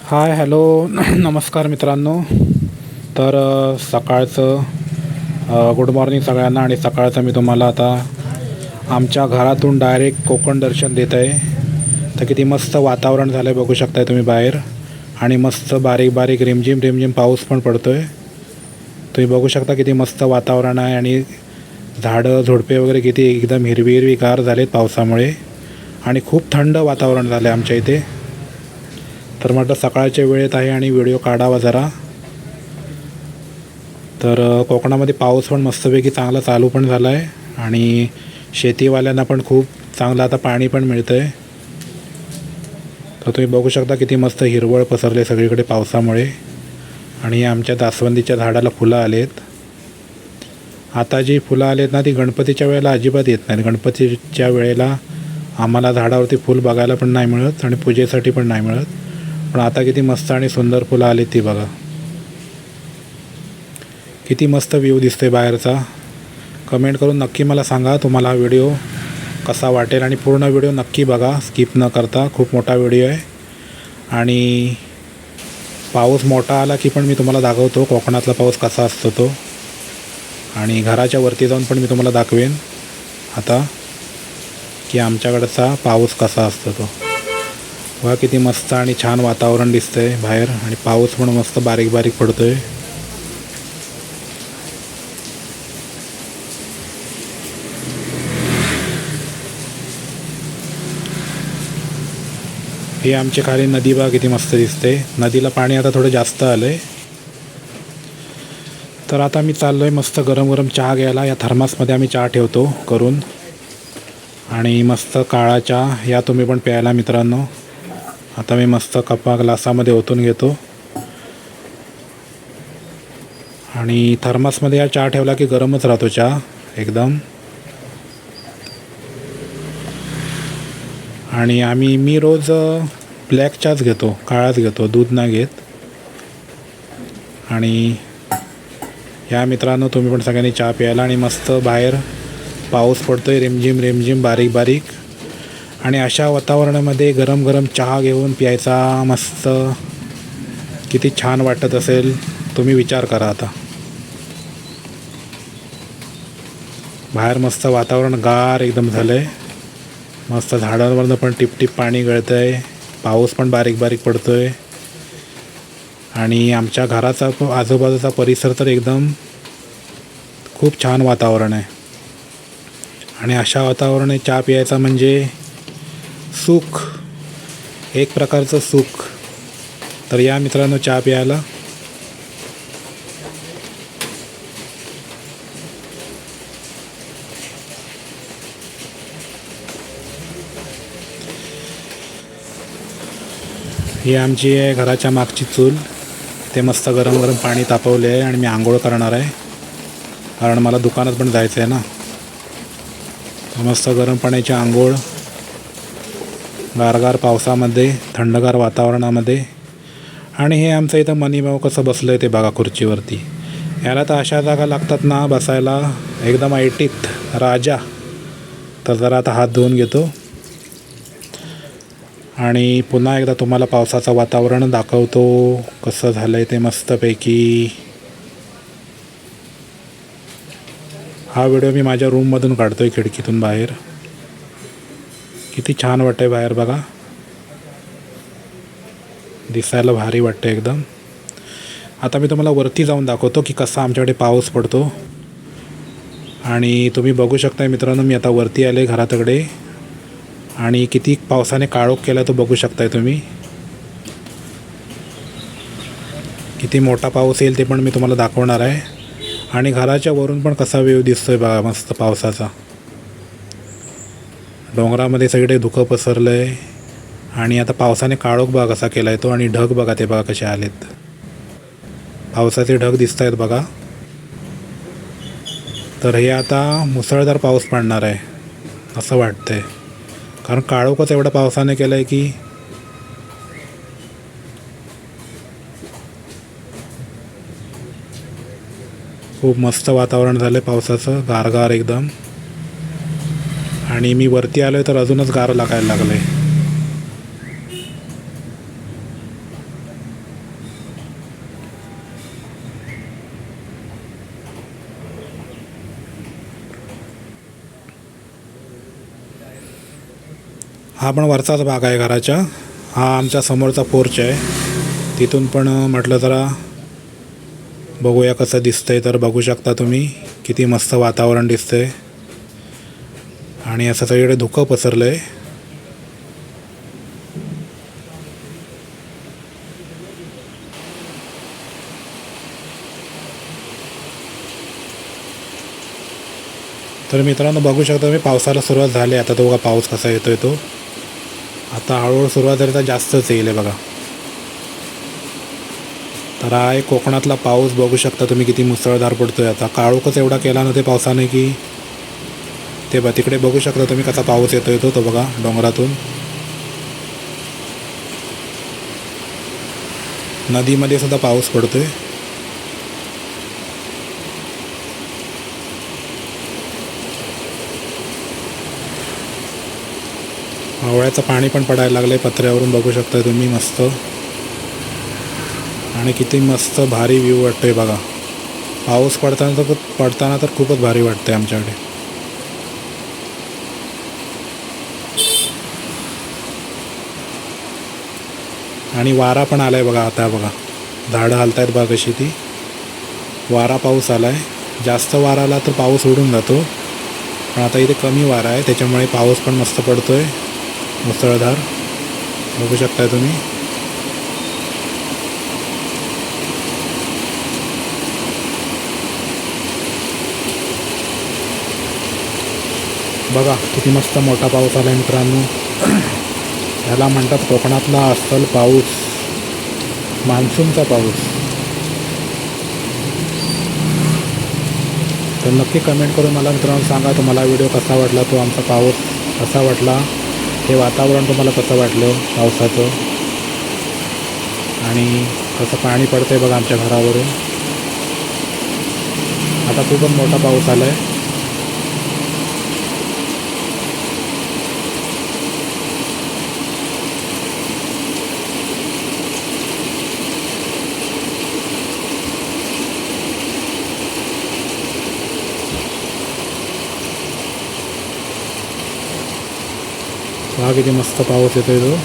Hi hello नमस्कार मित्रांनो. तर सकाळचं गुड मॉर्निंग सगळ्यांना. आणि सकाळचं मी तुम्हाला आता आमच्या घरातून डायरेक्ट कोकण दर्शन देत आहे. तर किती मस्त वातावरण झालं आहे बघू शकताय तुम्ही बाहेर. आणि मस्त बारीक बारीक रिमझिम रिमझिम पाऊस पण पडतो आहे. तुम्ही बघू शकता किती मस्त वातावरण आहे. आणि झाडं झुडपे वगैरे किती एकदम हिरवी हिरवीगार झालेत पावसामुळे. आणि खूप थंड वातावरण झालं आहे आमच्या इथे. तर म्हटलं सकाळच्या वेळेत आहे आणि व्हिडिओ काढावा जरा. तर कोकणामध्ये पाऊस पण मस्तपैकी चांगला चालू पण झाला आहे. आणि शेतीवाल्यांना पण खूप चांगलं आता पाणी पण मिळतं आहे. तर तुम्ही बघू शकता किती मस्त हिरवळ पसरले सगळीकडे पावसामुळे. आणि आमच्या जास्वंदीच्या झाडाला फुलं आलेत. आता जी फुलं आलेत ना ती गणपतीच्या वेळेला अजिबात येत नाहीत. गणपतीच्या वेळेला आम्हाला झाडावरती फुल बघायला पण नाही मिळत आणि पूजेसाठी पण नाही मिळत. पण आता किती मस्त आणि सुंदर फुलं आली ती बघा. किती मस्त व्ह्यू दिसते बाहेरचा. कमेंट करून नक्की मला सांगा तुम्हाला हा व्हिडिओ कसा वाटेल. आणि पूर्ण व्हिडिओ नक्की बघा स्किप न करता. खूप मोठा व्हिडिओ आहे. आणि पाऊस मोठा आला की पण मी तुम्हाला दाखवतो कोकणातला पाऊस कसा असतो तो. आणि घराच्या वरती जाऊन पण मी तुम्हाला दाखवेन आता की आमच्याकडचा पाऊस कसा असतो तो. बघा किती मस्त आणि छान वातावरण दिसतंय बाहेर. आणि पाऊस पण मस्त बारीक बारीक पडतोय. ही आमची खाली नदी बघा किती मस्त दिसते. नदीला पाणी आता थोडं जास्त आलंय. तर आता मी चाललोय मस्त गरम गरम चहा घ्यायला. या थर्मासमध्ये आम्ही चहा ठेवतो करून. आणि मस्त काळा चहा या तुम्ही पण प्यायला मित्रांनो. आता मी मस्त कपा ग्लासामध्ये ओतून घेतो. आणि थर्मासमध्ये हा चहा ठेवला की गरमच राहतो चहा एकदम. आणि मी रोज ब्लॅक चहाच घेतो, काळाच घेतो, दूध नाही घेत. आणि या मित्रांनो तुम्ही पण सगळ्यांनी चहा प्यायला. आणि मस्त बाहेर पाऊस पडतोय रिमझिम रिमझिम बारीक बारीक. आणि अशा वातावरणामध्ये गरम गरम चहा घेऊन प्यायचा मस्त किती छान वाटत असेल तुम्ही विचार करा आता. बाहेर मस्त वातावरण गार एकदम झालं आहे. मस्त झाडांवरनं पण टिपटिप पाणी गळतं आहे. पाऊस पण बारीक बारीक पडतो आहे. आणि आमच्या घराचा आजूबाजूचा परिसर तर एकदम खूप छान वातावरण आहे. आणि अशा वातावरणात चहा प्यायचा म्हणजे सुख, एक प्रकारचं सुख. तर या मित्रांनो चहा प्यायला. ही आमची आहे घराच्या मागची चूल. ते मस्त गरम गरम पाणी तापवले आहे आणि मी आंघोळ करणार आहे. कारण मला दुकानात पण जायचं आहे ना. मस्त गरम पाण्याची आंघोळ गारगार पावसामध्ये थंडगार वातावरणामध्ये. आणि हे आमचं इथं मनीभाऊ कसं बसलं आहे ते बघा खुर्चीवरती. याला तर अशा जागा लागतात ना बसायला एकदम ऐटीत राजा. तर जरा आता हात धुवून घेतो. आणि पुन्हा एकदा तुम्हाला पावसाचं वातावरण दाखवतो कसं झालं आहे ते मस्तपैकी. हा व्हिडिओ मी माझ्या रूममधून काढतो आहे खिडकीतून बाहेर. किती छान वाटतं आहे बाहेर बघा. दिसायला भारी वाटतं एकदम. आता मी तुम्हाला वरती जाऊन दाखवतो की कसा आमच्याकडे पाऊस पडतो. आणि तुम्ही बघू शकता मित्रांनो मी आता वरती आले घराकडे. आणि किती पावसाने काळोख केला तो बघू शकताय तुम्ही. किती मोठा पाऊस येईल ते पण मी तुम्हाला दाखवणार आहे. आणि घराच्या वरून पण कसा व्ह्यू दिसतोय बघा मस्त पावसाचा. डोंगरामध्ये सगळे धुकं पसरलं आहे. आणि आता पावसाने काळोख बघा कसा केला आहे तो. आणि ढग बघा ते बघा कसे आलेत. पावसाचे ढग दिसत आहेत बघा. तर हे आता मुसळधार पाऊस पडणार आहे असं वाटतंय. कारण काळोखच एवढं पावसाने केलं आहे की खूप मस्त वातावरण झालं आहे पावसाचं गारगार एकदम. आणि मी वरती आलो आहे तर अजूनच गार लागायला लागलं आहे. हा पण वरचाच भाग आहे घराच्या. हा आमच्या समोरचा पोर्च आहे. तिथून पण म्हटलं जरा बघूया कसं दिसतंय. तर बघू शकता तुम्ही किती मस्त वातावरण दिसतंय आणि असं सगळीकडे धुकं पसरलं आहे. तर मित्रांनो बघू शकता मी पावसाला सुरुवात झाली. आता तो बघा पाऊस कसा येतोय. तो आता हळूहळू सुरुवात झाली तर जास्तच येईल आहे बघा. तर हा एक कोकणातला पाऊस बघू शकता तुम्ही किती मुसळधार पडतोय. आता काळोखच एवढा केला नव्हते पावसाने की ते तिकडे बघू शकता तुम्ही कसा पाऊस येतोय. तो बघा डोंगरातून नदीमध्ये सुद्धा पाऊस पडतोय. आवळ्याचं पाणी पण पडायला लागलंय पत्र्यावरून बघू शकता तुम्ही मस्त. आणि किती मस्त भारी व्ह्यू वाटतोय बघा. पाऊस पडताना तर खूपच भारी वाटतंय आमच्याकडे. आणि वारा पण आलाय बघा. आता बघा झाडं हलतायत बघा कशी ती. वारा पाऊस आलाय. जास्त वारा आला तर पाऊस उडून जातो. पण आता इथे कमी वारा आहे त्याच्यामुळे पाऊस पण मस्त पडतोय मुसळधार. बघू शकताय तुम्ही. बघा किती मस्त मोठा पाऊस आला मित्रांनो. याला म्हणतात कोकणातला अस्सल पाऊस, मान्सूनचा पाऊस. तर नक्की कमेंट करून मला मित्रांनो सांगा तुम्हाला व्हिडिओ कसा वाटला. तो आमचा पाऊस कसा वाटला, हे वातावरण तुम्हाला कसं वाटलं पावसाचं. आणि कसं पाणी पडतंय बघा आमच्या घरावरून. आता खूपच मोठा पाऊस आला आहे. हा किती मस्त पाऊस येतोय तो.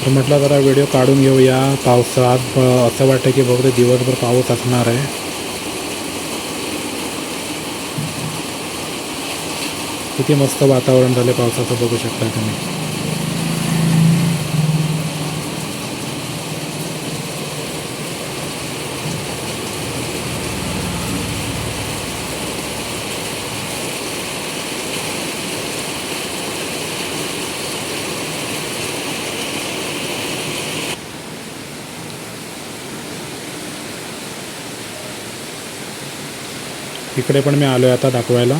तर म्हटलं जरा व्हिडिओ काढून घेऊया पावसात. असं वाटतं की बहुतेक दिवसभर पाऊस असणार आहे. किती मस्त वातावरण झालं पावसाचं बघू शकता तुम्ही. इकडे पण मी आलो आहे आता दाखवायला.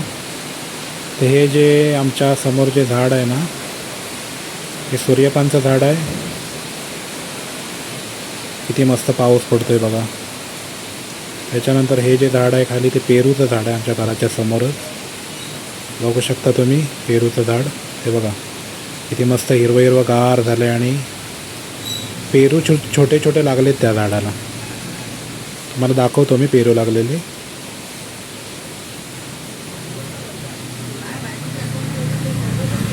तर हे जे आमच्या समोर जे झाड आहे ना, हे सूर्यपानचं झाड आहे. किती मस्त पाऊस पडतोय बघा. त्याच्यानंतर हे जे झाड आहे खाली ते पेरूचं झाड आहे आमच्या घराच्या समोरच. बघू शकता तुम्ही पेरूचं झाड. हे बघा किती मस्त हिरवं हिरवं गार झालं आहे. आणि पेरू छोटे छोटे लागलेत त्या झाडाला. तुम्हाला दाखवतो मी पेरू लागलेले.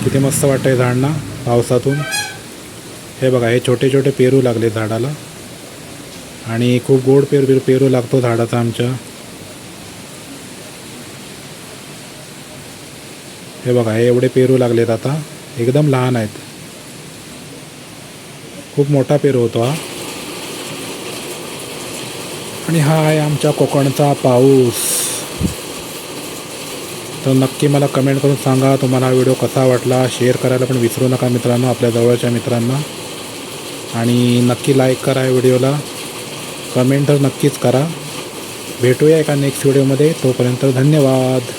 किती मस्त वाटतंय झाडांना पावसातून. हे बघा हे छोटे छोटे पेरू लागले झाडाला. आणि खूप गोड पेरू लागतो झाडाचा आमच्या. हे बघा हे एवढे पेरू लागलेत आता. एकदम लहान आहेत. खूप मोठा पेरू होतो हा. आणि हा आहे आमच्या कोकणचा पाऊस. तर नक्की मला कमेंट करून सांगा तुम्हाला हा व्हिडिओ कसा वाटला. शेअर करायला पण विसरू नका मित्रांनो आपल्या जवळच्या मित्रांना. आणि नक्की लाईक करा या व्हिडिओला. कमेंट तर नक्कीच करा. भेटूया एका नेक्स्ट व्हिडिओमध्ये. तोपर्यंत धन्यवाद.